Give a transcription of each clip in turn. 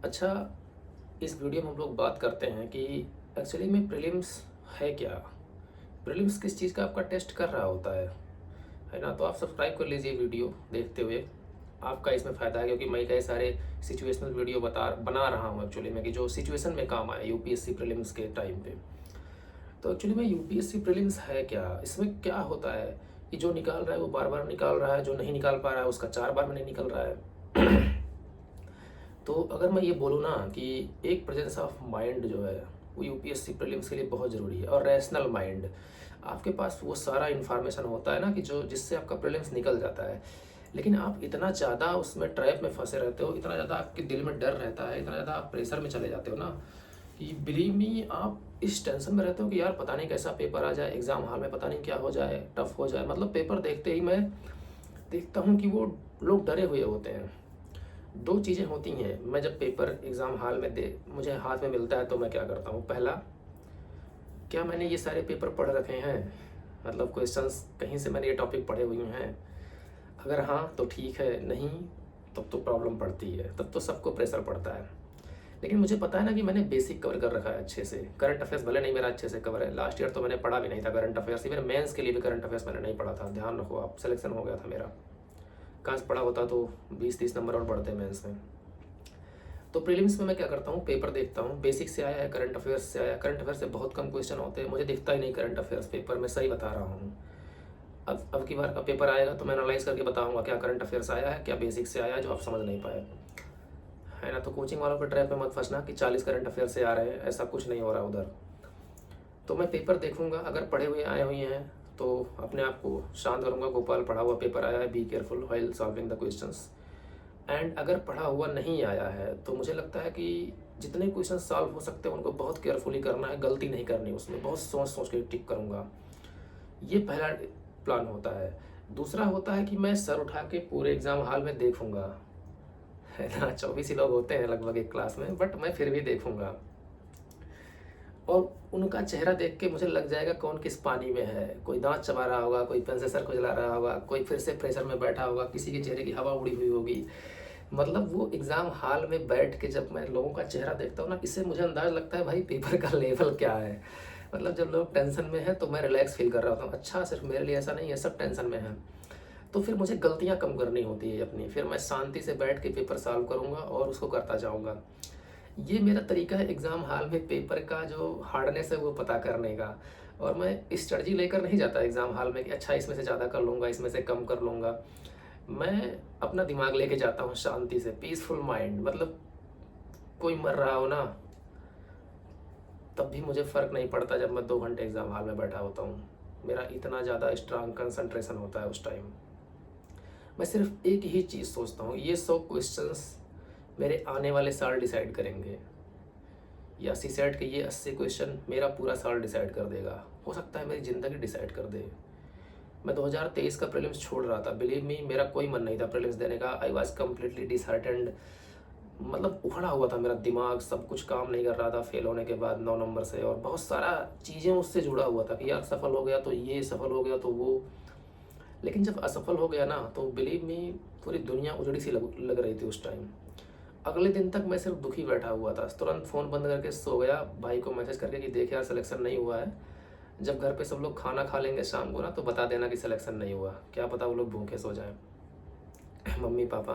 अच्छा, इस वीडियो में हम लोग बात करते हैं कि एक्चुअली में प्रीलिम्स है क्या? प्रीलिम्स किस चीज़ का आपका टेस्ट कर रहा होता है ना? तो आप सब्सक्राइब कर लीजिए वीडियो देखते हुए। आपका इसमें फ़ायदा है क्योंकि मैं कई सारे सिचुएशनल वीडियो बना रहा हूँ एक्चुअली में कि जो सिचुएशन में काम आए यूपीएससी प्रीलिम्स के टाइम पे। तो एक्चुअली में यूपीएससी प्रीलिम्स है क्या? इसमें क्या होता है कि जो निकाल रहा है वो बार-बार निकाल रहा है, जो नहीं निकाल पा रहा है उसका 4 बार में नहीं निकल रहा है। तो अगर मैं ये बोलूँ ना कि एक प्रेजेंस ऑफ माइंड जो है वो यूपीएससी प्रीलिम्स के लिए बहुत ज़रूरी है, और रैशनल माइंड। आपके पास वो सारा इन्फॉर्मेशन होता है ना कि जो जिससे आपका प्रीलिम्स निकल जाता है, लेकिन आप इतना ज़्यादा उसमें ट्रैप में फंसे रहते हो, इतना ज़्यादा आपके दिल में डर रहता है, इतना ज़्यादा आप प्रेशर में चले जाते हो ना कि बिलीव मी, आप इस टेंशन में रहते हो कि यार पता नहीं कैसा पेपर आ जाए एग्ज़ाम हॉल में, पता नहीं क्या हो जाए, टफ हो जाए। मतलब पेपर देखते ही मैं देखता हूँ कि वो लोग डरे हुए होते हैं। दो चीज़ें होती हैं, मैं जब पेपर एग्ज़ाम हॉल में दे मुझे हाथ में मिलता है तो मैं क्या करता हूँ, पहला, क्या मैंने ये सारे पेपर पढ़ रखे हैं? मतलब क्वेश्चंस कहीं से मैंने ये टॉपिक पढ़े हुए हैं? अगर हाँ तो ठीक है, नहीं तब तो प्रॉब्लम पड़ती है, तब तो सबको प्रेशर पड़ता है। लेकिन मुझे पता है ना कि मैंने बेसिक कवर कर रखा है अच्छे से। करंट अफेयर्स भले नहीं मेरा अच्छे से कवर है, लास्ट ईयर तो मैंने पढ़ा भी नहीं था करंट अफेयर्स, इवन मेंस के लिए भी करंट अफेयर्स मैंने नहीं पढ़ा था, ध्यान रखो आप, सिलेक्शन हो गया था मेरा। काश पढ़ा होता तो 20-30 नंबर और बढ़ते मेंस में। तो प्रीलिम्स में मैं क्या करता हूँ, पेपर देखता हूँ, बेसिक से आया है, करंट अफेयर्स से आया है। करंट अफेयर्स से बहुत कम क्वेश्चन होते हैं, मुझे दिखता ही नहीं करंट अफेयर्स पेपर में, सही बता रहा हूँ। अब की बार का पेपर आएगा तो मैं एनालाइज करके बताऊंगा क्या करंट अफेयर्स आया है, क्या बेसिक से आया है जो आप समझ नहीं पाए, है ना? तो कोचिंग वालों के ट्रैप में मत फंसना कि 40 करंट अफेयर से आ रहे हैं, ऐसा कुछ नहीं हो रहा उधर। तो मैं पेपर देखूंगा, अगर पढ़े हुए आए हुए हैं तो अपने आप को शांत करूंगा, गोपाल पढ़ा हुआ पेपर आया है, be careful while solving the questions. And अगर पढ़ा हुआ नहीं आया है तो मुझे लगता है कि जितने क्वेश्चन सॉल्व हो सकते हैं उनको बहुत केयरफुली करना है, गलती नहीं करनी उसमें, बहुत सोच सोच के टिक करूँगा। ये पहला प्लान होता है। दूसरा होता है कि मैं सर उठा के पूरे एग्ज़ाम हॉल में देखूंगा, है ना? 24 ही लोग होते हैं लगभग एक क्लास में, बट मैं फिर भी देखूंगा, और उनका चेहरा देख के मुझे लग जाएगा कौन किस पानी में है। कोई दांत चबा रहा होगा, कोई पेन से सर खुजला रहा होगा, कोई फिर से प्रेशर में बैठा होगा, किसी के चेहरे की हवा उड़ी हुई होगी। मतलब वो एग्ज़ाम हॉल में बैठ के जब मैं लोगों का चेहरा देखता हूँ ना, इससे मुझे अंदाज़ लगता है भाई पेपर का लेवल क्या है। मतलब जब लोग टेंशन में हैं तो मैं रिलैक्स फील कर रहा होता हूँ, अच्छा सिर्फ मेरे लिए ऐसा नहीं है, सब टेंशन में हैं। तो फिर मुझे गलतियाँ कम करनी होती है अपनी, फिर मैं शांति से बैठ के पेपर सॉल्व करूँगा और उसको करता जाऊँगा। ये मेरा तरीका है एग्ज़ाम हॉल में पेपर का जो हार्डनेस है वो पता करने का। और मैं स्ट्रेटजी लेकर नहीं जाता एग्ज़ाम हॉल में कि अच्छा इसमें से ज़्यादा कर लूँगा, इसमें से कम कर लूँगा। मैं अपना दिमाग लेके जाता हूँ शांति से, पीसफुल माइंड। मतलब कोई मर रहा हो ना, तब भी मुझे फ़र्क नहीं पड़ता जब मैं 2 घंटे एग्ज़ाम हॉल में बैठा होता हूँ। मेरा इतना ज़्यादा स्ट्रांग कंसंट्रेशन होता है उस टाइम। मैं सिर्फ एक ही चीज़ सोचता हूँ, ये 100 क्वेश्चंस मेरे आने वाले साल डिसाइड करेंगे, या सीसेट के ये 80 क्वेश्चन मेरा पूरा साल डिसाइड कर देगा, हो सकता है मेरी ज़िंदगी डिसाइड कर दे। मैं 2023 का प्रीलिम्स छोड़ रहा था, बिलीव मी, मेरा कोई मन नहीं था प्रीलिम्स देने का। आई वॉज कम्प्लीटली डिसहार्टेंड, मतलब उखड़ा हुआ था मेरा दिमाग, सब कुछ काम नहीं कर रहा था फेल होने के बाद 9 नंबर से, और बहुत सारा चीज़ें उससे जुड़ा हुआ था कि यार सफल हो गया तो ये, सफल हो गया तो वो। लेकिन जब असफल हो गया ना तो बिलीव मी, पूरी दुनिया उजड़ी सी लग रही थी उस टाइम। अगले दिन तक मैं सिर्फ दुखी बैठा हुआ था, तुरंत फ़ोन बंद करके सो गया, भाई को मैसेज करके कि देख यार सिलेक्शन नहीं हुआ है, जब घर पे सब लोग खाना खा लेंगे शाम को ना तो बता देना कि सिलेक्शन नहीं हुआ, क्या पता वो लोग भूखे सो जाएं। Mummy papa.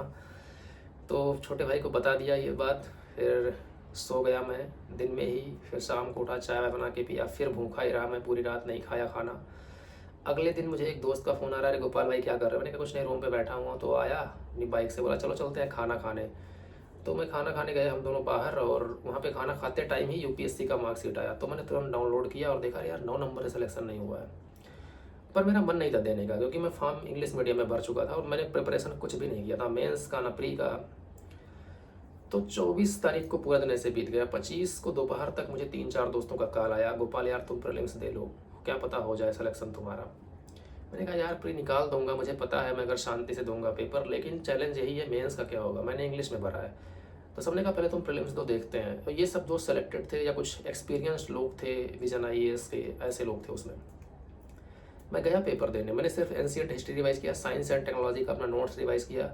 तो छोटे भाई को बता दिया ये बात, फिर सो गया मैं दिन में ही। फिर शाम को उठा, चाय वाय बना के पिया, फिर भूखा ही रहा मैं, पूरी रात नहीं खाया खाना। अगले दिन मुझे एक दोस्त का फ़ोन आ रहा है, अरे गोपाल भाई क्या कर रहे हो? मैंने कहा कुछ नहीं, रूम पे बैठा हुआ। तो आया अपनी बाइक से, बोला चलो चलते हैं खाना खाने। तो मैं खाना खाने गए हम दोनों बाहर, और वहाँ पे खाना खाते टाइम ही यूपीएससी का मार्कशीट आया। तो मैंने तुरंत डाउनलोड किया और देखा यार 9 नंबर से सिलेक्शन नहीं हुआ है। पर मेरा मन नहीं था देने का, क्योंकि मैं फॉर्म इंग्लिश मीडियम में भर चुका था और मैंने प्रिपरेशन कुछ भी नहीं किया था, मेंस का ना प्री का। तो 24 तारीख को पूरा दिन ऐसे बीत गया। 25 को दोपहर तक मुझे 3-4 दोस्तों का कॉल आया, गोपाल यार तुम प्रीलिम्स दे लो, क्या पता हो जाए सिलेक्शन तुम्हारा। मैंने कहा यार प्री निकाल दूंगा, मुझे पता है मैं अगर शांति से दूंगा पेपर, लेकिन चैलेंज यही है मेंस का क्या होगा, मैंने इंग्लिश में भरा है। तो सबने कहा पहले तुम प्रीलिम्स दो, देखते हैं। तो ये सब दोस्त सेलेक्टेड थे या कुछ एक्सपीरियंस्ड लोग थे, विजन आईएएस के ऐसे लोग थे उसमें। मैं गया पेपर देने, मैंने सिर्फ एनसीईआरटी हिस्ट्री रिवाइज़ किया, साइंस एंड टेक्नोलॉजी का अपना नोट्स रिवाइज़ किया,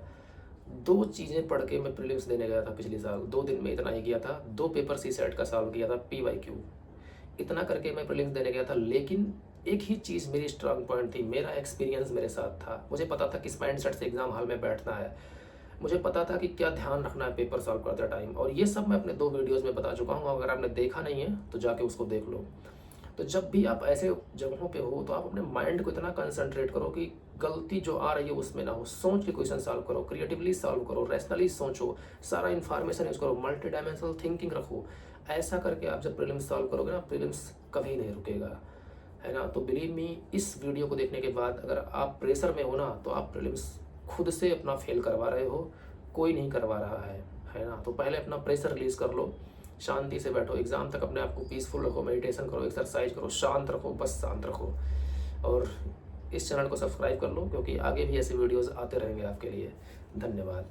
2 चीज़ें पढ़ के मैं प्रीलिम्स देने गया था पिछले साल, 2 दिन में इतना ही किया था। 2 पेपर सीसेट का सॉल्व किया था, PYQ इतना करके मैं प्रीलिम्स देने गया था। लेकिन एक ही चीज़ मेरी स्ट्रांग पॉइंट थी, मेरा एक्सपीरियंस मेरे साथ था। मुझे पता था किस माइंडसेट से एग्ज़ाम हॉल में बैठना है, मुझे पता था कि क्या ध्यान रखना है पेपर सॉल्व करते टाइम, और ये सब मैं अपने 2 वीडियोज़ में बता चुका हूँ। अगर आपने देखा नहीं है तो जाके उसको देख लो। तो जब भी आप ऐसे जगहों पे हो तो आप अपने माइंड को इतना कंसंट्रेट करो कि गलती जो आ रही है उसमें ना हो। सोच के क्वेश्चन सॉल्व करो, क्रिएटिवली सॉल्व करो, रैशनली सोचो, सारा इन्फॉर्मेशन यूज़ करो, मल्टी डायमेंशनल थिंकिंग रखो। ऐसा करके आप जब प्रीलिम्स सॉल्व करोगे ना, प्रीलिम्स कभी नहीं रुकेगा, है ना। तो बिलीव मी, इस वीडियो को देखने के बाद अगर आप प्रेशर में हो ना, तो आप प्रीलिम्स खुद से अपना फेल करवा रहे हो, कोई नहीं करवा रहा है ना। तो पहले अपना प्रेशर रिलीज़ कर लो, शांति से बैठो, एग्ज़ाम तक अपने आप को पीसफुल रखो, मेडिटेशन करो, एक्सरसाइज करो, शांत रखो, बस शांत रखो। और इस चैनल को सब्सक्राइब कर लो, क्योंकि आगे भी ऐसे वीडियोज़ आते रहेंगे आपके लिए। धन्यवाद।